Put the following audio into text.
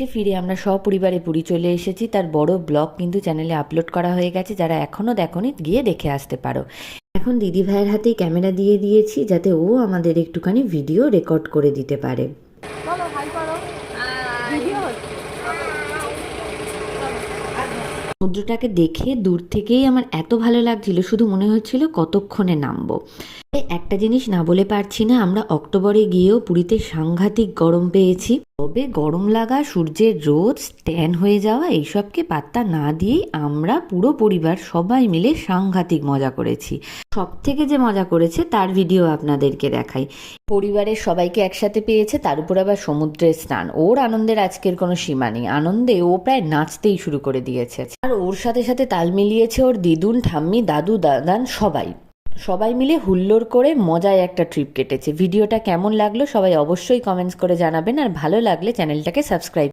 দেশে ফিরে আমরা সপরিবারে পুরী চলে এসেছি। তার বড় ব্লগ কিন্তু চ্যানেলে আপলোড করা হয়ে গেছে, যারা এখনও দেখোনি গিয়ে দেখে আসতে পারো। এখন দিদি ভাইয়ের হাতেই ক্যামেরা দিয়ে দিয়েছি যাতে ও আমাদের একটুখানি ভিডিও রেকর্ড করে দিতে পারে। সমুদ্রটাকে দেখে দূর থেকেই আমার এত ভালো লাগছিল, শুধু মনে হচ্ছিল কতক্ষণে নামবো। একটা জিনিস না বলে পারছি না, আমরা অক্টোবরে গিয়েও পুরীতে সাংঘাতিক গরম পেয়েছি। তবে গরম লাগা, সূর্যের রোদ, ট্যান হয়ে যাওয়া এইসবকে পাত্তা না দিয়েই আমরা পুরো পরিবার সবাই মিলে সাংঘাতিক মজা করেছি। সব থেকে যে মজা করেছে তার ভিডিও আপনাদেরকে দেখাই। পরিবারের সবাইকে একসাথে পেয়েছে, তার উপর আবার সমুদ্রের স্নান। ওর আনন্দের আজকের কোনো সীমা নেই, আনন্দে ও প্রায় নাচতেই শুরু করে দিয়েছে। আর ওর সাথে সাথে তাল মিলিয়েছে ওর দিদুন, ঠাম্মি, দাদু, দাদান সবাই মিলে হুল্লোড় করে মজায় একটা ট্রিপ কেটেছে। ভিডিওটা কেমন লাগলো সবাই অবশ্যই কমেন্টস করে জানাবেন, আর ভালো লাগলে চ্যানেলটাকে সাবস্ক্রাইব